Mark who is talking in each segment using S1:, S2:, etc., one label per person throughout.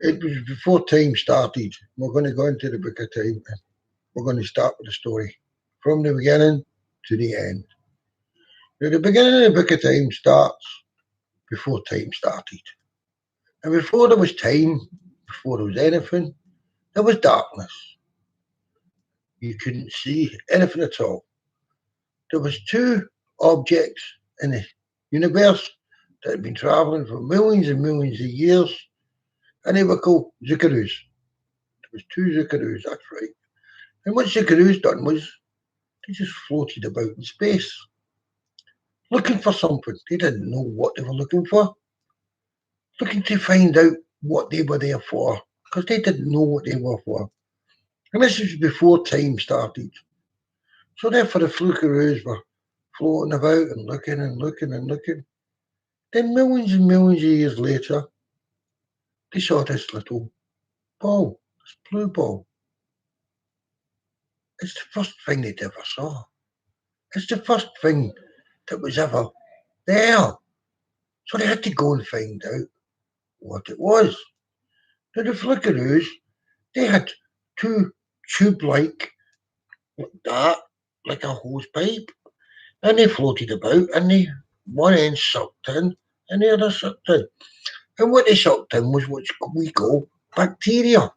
S1: It was before time started. We're going to go into the book of time. We're going to start with the story from the beginning to the end. Now, the beginning of the book of time starts before time started. And before there was time, before there was anything, there was darkness. You couldn't see anything at all. There was two objects in the universe that had been travelling for millions and millions of years, and they were called Zuckaroos. There was two Zuckaroos, that's right. And what Zuckaroos done was they just floated about in space, looking for something. They didn't know what they were looking for, looking to find out what they were there for, because they didn't know what they were for. And this was before time started. So therefore the Flukeroos were floating about and looking and looking and looking. Then millions and millions of years later, they saw this little ball, this blue ball. It's the first thing they'd ever saw. It's the first thing that was ever there. So they had to go and find out what it was. Now the Flickeroos, they had two tube-like, like that, like a hose pipe, and they floated about, and they one end sucked in, and the other sucked in. And what they sucked in was what we call bacteria,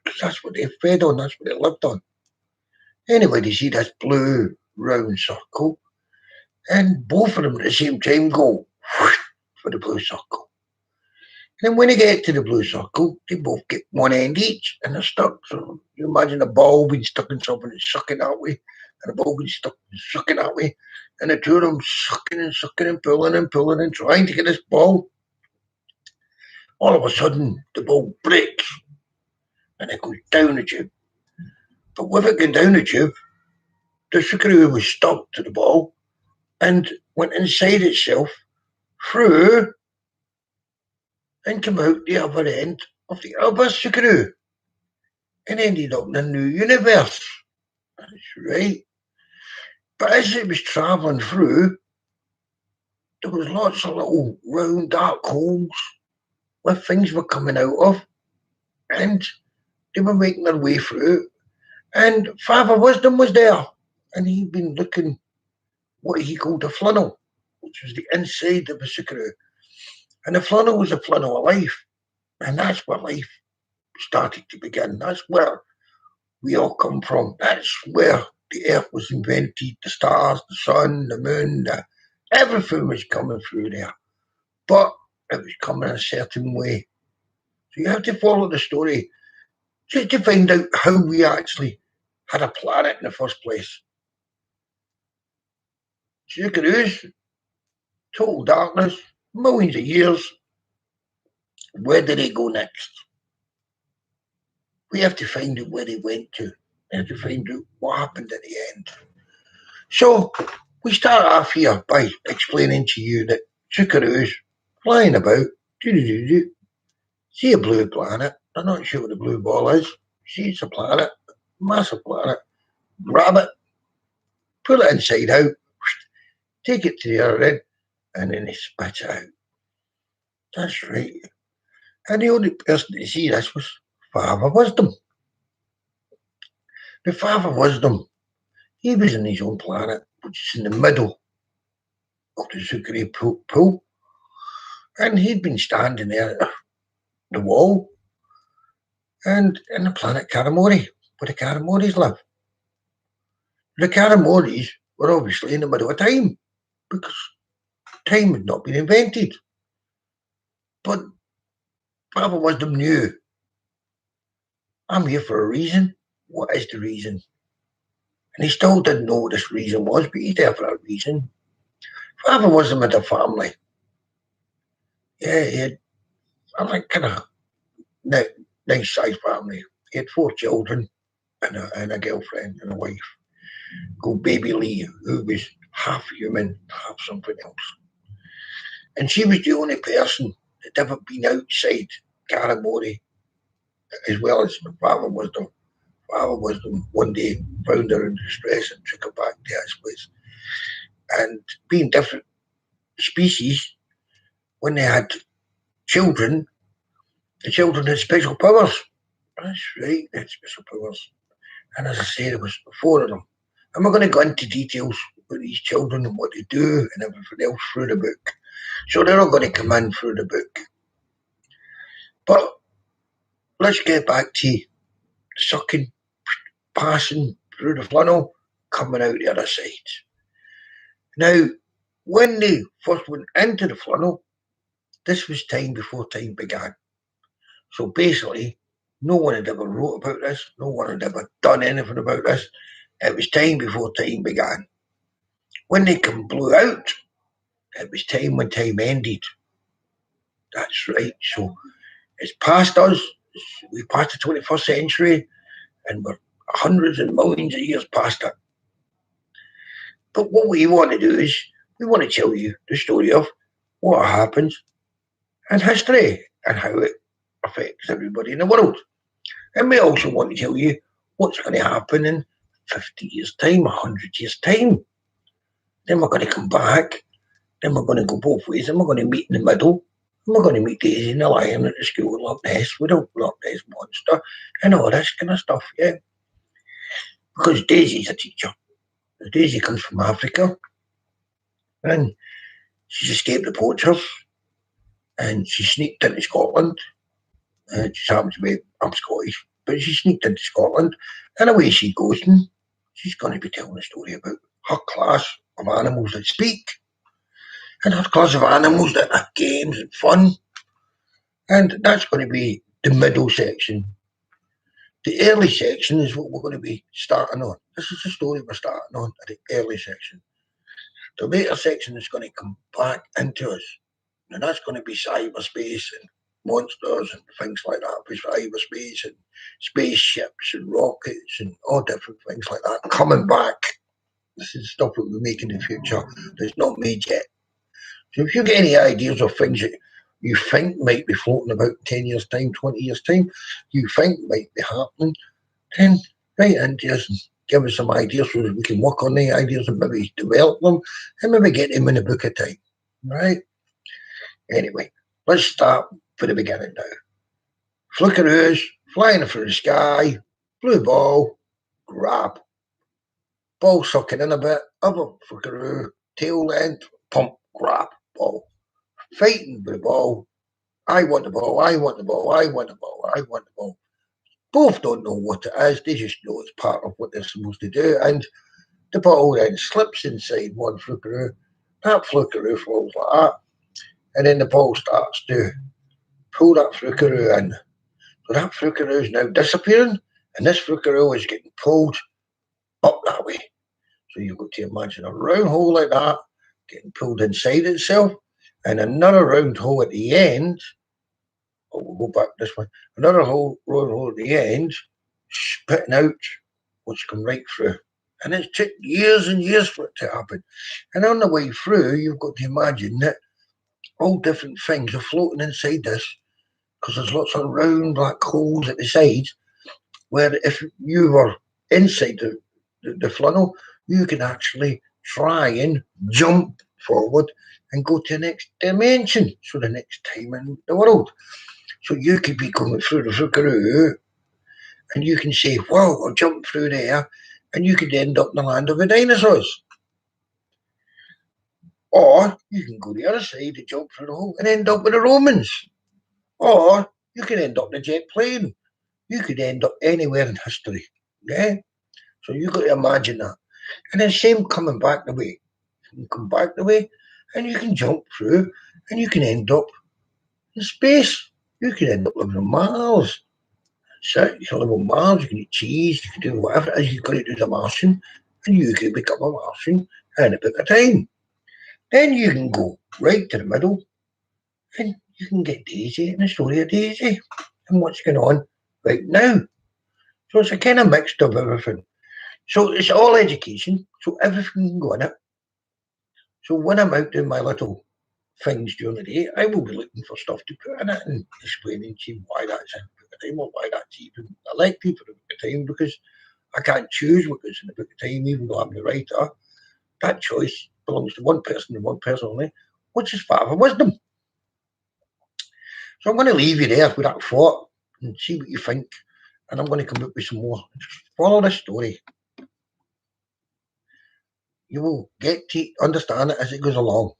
S1: because that's what they fed on, that's what they lived on. Anyway, they see this blue round circle, and both of them at the same time go whoosh, for the blue circle. And then when they get to the blue circle, they both get one end each, and they're stuck. So you imagine a ball being stuck in something and sucking that way, and a ball being stuck and sucking that way, and the two of them sucking and pulling and trying to get this ball. All of a sudden, the ball breaks and it goes down the tube. But with it going down the tube, the screw was stuck to the ball and went inside itself through and came out the other end of the other screw and ended up in a new universe. That's right. But as it was travelling through, there was lots of little round dark holes where things were coming out of, and they were making their way through. And Father Wisdom was there, and he'd been looking what he called a funnel, which was the inside of a screw. And the funnel was a funnel of life, and that's where life started to begin. That's where we all come from. That's where the earth was invented, the stars, the sun, the moon, everything was coming through there. But it was coming a certain way. So you have to follow the story just to find out how we actually had a planet in the first place. So you can use total darkness, millions of years. Where did they go next? We have to find out where they went to. We have to find out what happened at the end. So we start off here by explaining to you that Zuccaroos flying about, see a blue planet. They're not sure what the blue ball is. See it's a planet, massive planet. Grab it, pull it inside out, take it to the other end, and then they spit it out. That's right. And the only person to see this was Father Wisdom. The Father Wisdom, he was in his own planet, which is in the middle of the Zuccheri pool, and he'd been standing there at the wall and in the planet Karamori, where the Karamoris live. The Karamoris were obviously in the middle of time because time had not been invented. But Father Wisdom knew, I'm here for a reason. What is the reason? And he still didn't know what this reason was, but he's there for a reason. Father Wisdom had a family. Yeah, he had kind of nice sized family. He had 4 children and a girlfriend and a wife called Baby Lee, who was half human, half something else. And she was the only person that ever been outside Karamori, as well as Father Wisdom. Father Wisdom one day found her in distress and took her back to his place. And being different species, when they had children, The children had special powers. That's right, they had special powers. And as I said, there was 4 of them. And we're going to go into details about these children and what they do and everything else through the book. So they're all going to come in through the book. But let's get back to sucking, passing through the funnel, coming out the other side. Now, when they first went into the funnel, this was time before time began. So basically, no one had ever wrote about this, no one had ever done anything about this. It was time before time began. When they blew out, it was time when time ended. That's right. So it's past us. We passed the 21st century, and we're hundreds and millions of years past it. But what we want to do is we want to tell you the story of what happens in history and how it affects everybody in the world. And we also want to tell you what's going to happen in 50 years' time, 100 years' time. Then we're going to come back, then we're going to go both ways, and we're going to meet in the middle, and we're going to meet Daisy and the lion at the school of Loch Ness with a Loch Ness monster and all this kind of stuff, yeah. Because Daisy's a teacher. Daisy comes from Africa, and she's escaped the poachers, and she sneaked into Scotland. She happens to be, I'm Scottish, but she sneaked into Scotland, and away she goes, and she's going to be telling a story about her class of animals that speak, and her class of animals that have games and fun, and that's going to be the middle section. The early section is what we're going to be starting on. This is the story we're starting on at the early section. The later section is going to come back into us, and that's going to be cyberspace and monsters and things like that, with cyberspace and spaceships and rockets and all different things like that coming back. This is stuff that we'll make in the future that's not made yet. So if you get any ideas of things that you think might be floating about 10 years' time, 20 years' time, you think might be happening, then write into us and give us some ideas so that we can work on the ideas and maybe develop them and maybe get them in a book of time. Right? Anyway, let's start for the beginning now. Flickeroos flying through the sky, blue ball, grab. Ball sucking in a bit, other flickeroo, tail length, pump, grab, ball. Fighting with the ball. I want the ball, I want the ball, I want the ball, I want the ball. Both don't know what it is, they just know it's part of what they're supposed to do, and the ball then slips inside one flickeroo. That flickeroo falls like that, and then the ball starts to pull that flickeroo in. So that flickeroo is now disappearing, and this flickeroo is getting pulled up that way. So you've got to imagine a round hole like that getting pulled inside itself, and another round hole at the end. Oh, we'll go back this way. Another round hole at the end, spitting out what's come right through. And it's took years and years for it to happen. And on the way through, you've got to imagine that all different things are floating inside this, because there's lots of round black holes at the sides, where if you were inside the funnel, you can actually try and jump forward and go to the next dimension, so the next time in the world. So you could be going through the flickeroo, and you can say, "Wow, I'll jump through there," and you could end up in the land of the dinosaurs. Or you can go the other side and jump through the hole and end up with the Romans. Or you can end up in a jet plane. You could end up anywhere in history. Yeah? So you've got to imagine that. And then same coming back the way. You can come back the way, and you can jump through, and you can end up in space. You can end up living on Mars. So you can live on Mars, you can eat cheese, you can do whatever it is you've got to do as a Martian, and you can become a Martian in a bit of time. Then you can go right to the middle, and you can get Daisy and the story of Daisy and what's going on right now. So it's a kind of mixed of everything. So it's all education, so everything can go in it. So when I'm out doing my little things during the day, I will be looking for stuff to put in it and explaining to you why that's in the book of time or why that's even elected for the book of time, because I can't choose what goes in the book of time, even though I'm the writer. That choice belongs to one person and one person only, which is Father Wisdom. So I'm going to leave you there with that thought and see what you think. And I'm going to come up with some more. Just follow this story. You will get to understand it as it goes along.